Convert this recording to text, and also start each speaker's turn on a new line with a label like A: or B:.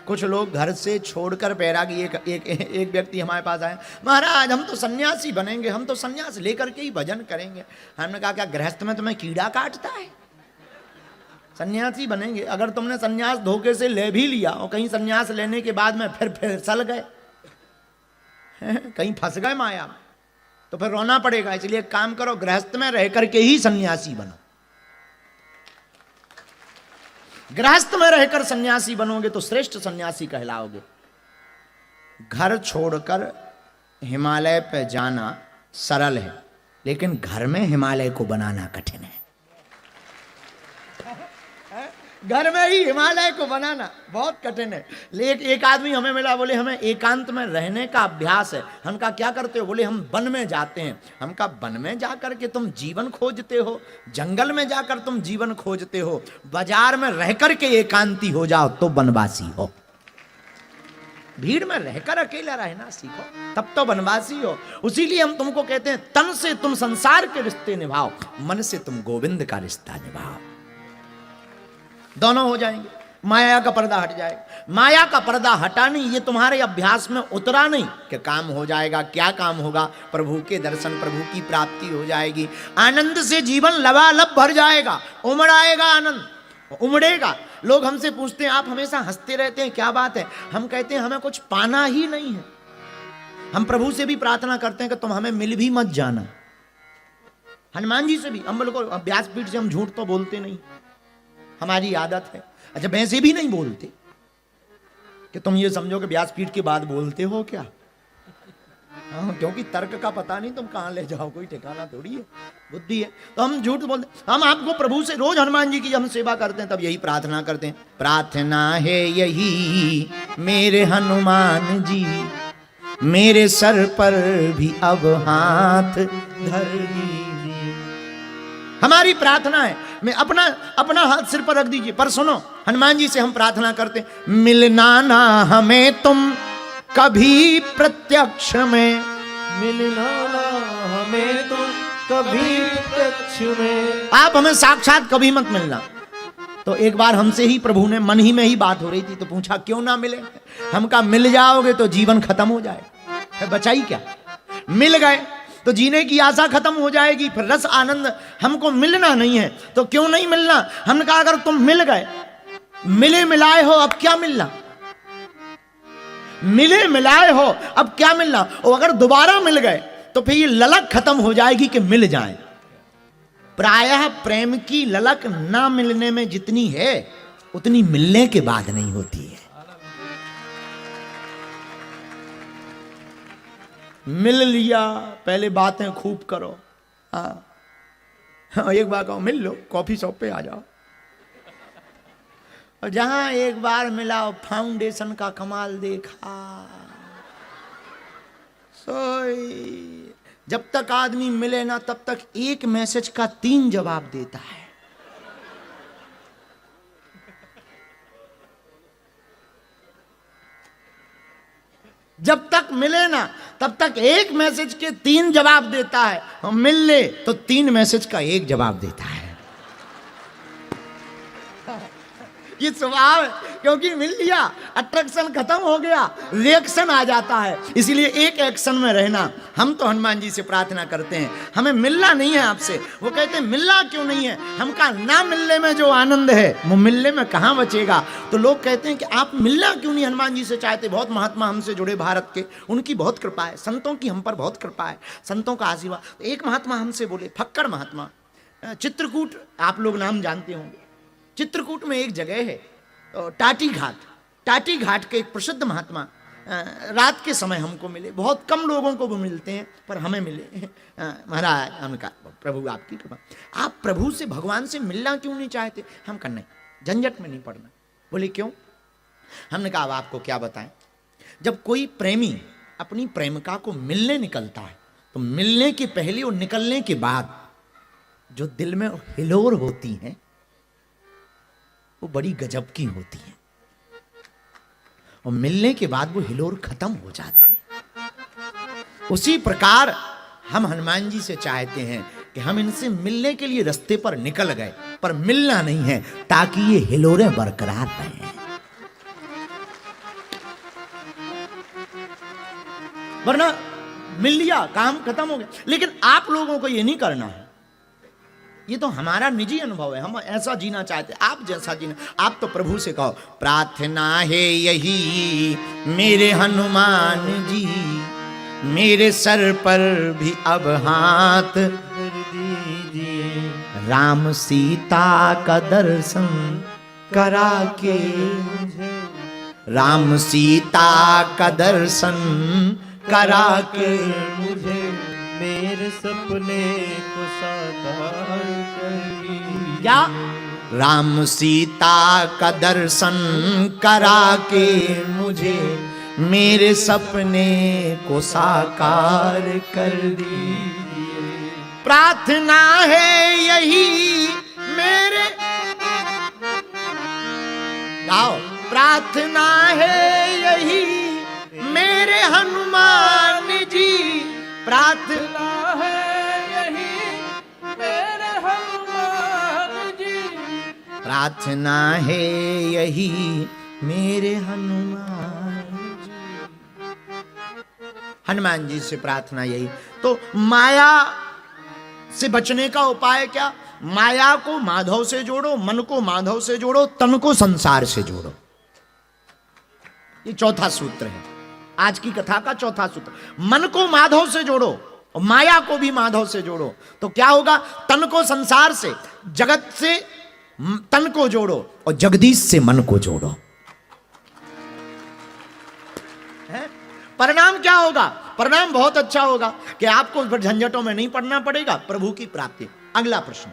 A: कुछ लोग घर से छोड़कर बैरागी, एक व्यक्ति हमारे पास आए, महाराज हम तो सन्यासी बनेंगे, हम तो सन्यास लेकर के ही भजन करेंगे। हमने कहा क्या गृहस्थ में तुम्हें कीड़ा काटता है? सन्यासी बनेंगे, अगर तुमने सन्यास धोखे से ले भी लिया और कहीं सन्यास लेने के बाद में फिर सल गए, कहीं फंस गए माया में, तो फिर रोना पड़ेगा। इसलिए काम करो, गृहस्थ में रह करके ही सन्यासी बनो। गृहस्थ में रहकर सन्यासी बनोगे तो श्रेष्ठ सन्यासी कहलाओगे। घर छोड़कर हिमालय पे जाना सरल है, लेकिन घर में हिमालय को बनाना कठिन है। घर में ही हिमालय को बनाना बहुत कठिन है। लेकिन एक आदमी हमें मिला, बोले हमें एकांत में रहने का अभ्यास है। हम कहा क्या करते हो? बोले हम वन में जाते हैं। हम कहा वन में जाकर के तुम जीवन खोजते हो? जंगल में जाकर तुम जीवन खोजते हो? बाजार में रहकर के एकांती हो जाओ तो वनवासी हो। भीड़ में रहकर अकेला रहना सीखो, तब तो वनवासी हो। उसीलिए हम तुमको कहते हैं तन से तुम संसार के रिश्ते निभाओ, मन से तुम गोविंद का रिश्ता निभाओ। दोनों हो जाएंगे, माया का पर्दा हट जाएगा। माया का पर्दा हटा नहीं, ये तुम्हारे अभ्यास में उतरा नहीं कि काम हो जाएगा। क्या काम होगा? प्रभु के दर्शन, प्रभु की प्राप्ति हो जाएगी। आनंद से जीवन लबालब भर जाएगा, उमड़ाएगा आनंद, उमड़ेगा। लोग हमसे पूछते हैं आप हमेशा हंसते रहते हैं, क्या बात है? हम कहते हैं हमें कुछ पाना ही नहीं है। हम प्रभु से भी प्रार्थना करते हैं कि तुम हमें मिल भी मत जाना। हनुमान जी से भी हम बिल्कुल, व्यासपीठ से हम झूठ तो बोलते नहीं, हमारी आदत है। अच्छा वैसे भी नहीं बोलते कि तुम ये समझो कि व्यासपीठ के बाद बोलते हो क्या? हाँ, क्योंकि तर्क का पता नहीं तुम कहां ले जाओ, कोई ठिकाना थोड़ी है, बुद्धि है। तो हम झूठ बोलते। हम आपको प्रभु से रोज हनुमान जी की जब हम सेवा करते हैं तब यही प्रार्थना करते हैं, प्रार्थना है यही मेरे हनुमान जी, मेरे सर पर भी अब हाथ धर दीजिए। हमारी प्रार्थना है, मैं अपना हाथ सिर पर रख दीजिए। पर सुनो, हनुमान जी से हम प्रार्थना करते हैं, मिलना ना हमें तुम कभी प्रत्यक्ष में,
B: मिलना ना हमें तुम कभी प्रत्यक्ष में।
A: आप हमें साक्षात कभी मत मिलना। तो एक बार हमसे ही प्रभु ने मन ही में ही बात हो रही थी, तो पूछा क्यों ना मिले? हम कहा मिल जाओगे तो जीवन खत्म हो जाए, बचाई क्या? मिल गए तो जीने की आशा खत्म हो जाएगी, फिर रस आनंद हमको मिलना नहीं है। तो क्यों नहीं मिलना? हमने कहा अगर तुम मिल गए, मिले मिलाए हो, अब क्या मिलना? मिले मिलाए हो, अब क्या मिलना? और अगर दोबारा मिल गए तो फिर ये ललक खत्म हो जाएगी कि मिल जाए। प्रायः प्रेम की ललक ना मिलने में जितनी है उतनी मिलने के बाद नहीं होती है। मिल लिया, पहले बातें खूब करो। हाँ, एक बार कहो मिल लो, कॉफी शॉप पे आ जाओ। और जहां एक बार मिलाओ, फाउंडेशन का कमाल देखा, सोई। जब तक आदमी मिले ना तब तक एक मैसेज का 3 जवाब देता है। जब तक मिले ना तब तक एक मैसेज के 3 जवाब देता है, हम मिल ले तो 3 मैसेज का 1 जवाब देता है। ये स्वभाव है, क्योंकि मिल लिया, अट्रैक्शन खत्म हो गया, रिएक्शन आ जाता है। इसीलिए एक एक्शन में रहना। हम तो हनुमान जी से प्रार्थना करते हैं, हमें मिलना नहीं है आपसे। वो कहते हैं मिलना क्यों नहीं है? हम कहा ना मिलने में जो आनंद है वो मिलने में कहाँ बचेगा। तो लोग कहते हैं कि आप मिलना क्यों नहीं हनुमान जी से चाहते? बहुत महात्मा हमसे जुड़े भारत के, उनकी बहुत कृपा है, संतों की हम पर बहुत कृपा है, संतों का आशीर्वाद। एक महात्मा हमसे बोले, फक्कड़ महात्मा, चित्रकूट, आप लोग नाम जानते होंगे। चित्रकूट में एक जगह है टाटी घाट। टाटी घाट के एक प्रसिद्ध महात्मा रात के समय हमको मिले। बहुत कम लोगों को वो मिलते हैं, पर हमें मिले। महाराज, हमने कहा प्रभु आपकी कृपा, आप प्रभु से, भगवान से मिलना क्यों नहीं चाहते? हम कहा नहीं, झंझट में नहीं पड़ना। बोले क्यों? हमने कहा अब आपको क्या बताएं। जब कोई प्रेमी अपनी प्रेमिका को मिलने निकलता है तो मिलने के पहले और निकलने के बाद जो दिल में हिलोर होती है वो बड़ी गजब की होती है, और मिलने के बाद वो हिलोर खत्म हो जाती है। उसी प्रकार हम हनुमान जी से चाहते हैं कि हम इनसे मिलने के लिए रास्ते पर निकल गए, पर मिलना नहीं है, ताकि ये हिलोरें बरकरार रहें। वरना मिल लिया, काम खत्म हो गया। लेकिन आप लोगों को ये नहीं करना है, ये तो हमारा निजी अनुभव है, हम ऐसा जीना चाहते, आप जैसा जीना। आप तो प्रभु से कहो, प्रार्थना है यही मेरे हनुमान जी, मेरे सर पर भी अब हाथ
B: कर दीजिए,
A: राम सीता का दर्शन करा के,
B: मुझे
A: राम सीता का दर्शन करा के,
B: मुझे मेरे सपने को साकार कर दीजिए।
A: क्या? राम सीता का दर्शन करा के मुझे मेरे सपने को साकार कर दीजिए। प्रार्थना है यही मेरे, गाओ, प्रार्थना है यही मेरे हनुमान जी, प्रार्थना
B: है यही मेरे हनुमान जी,
A: प्रार्थना है यही मेरे हनुमान जी। हनुमान जी से प्रार्थना यही। तो माया से बचने का उपाय क्या? माया को माधव से जोड़ो, मन को माधव से जोड़ो, तन को संसार से जोड़ो। ये चौथा सूत्र है, आज की कथा का चौथा सूत्र। मन को माधव से जोड़ो और माया को भी माधव से जोड़ो, तो क्या होगा? तन को संसार से, जगत से तन को जोड़ो और जगदीश से मन को जोड़ो। है? परिणाम क्या होगा? परिणाम बहुत अच्छा होगा कि आपको फिर झंझटों में नहीं पड़ना पड़ेगा, प्रभु की प्राप्ति। अगला प्रश्न।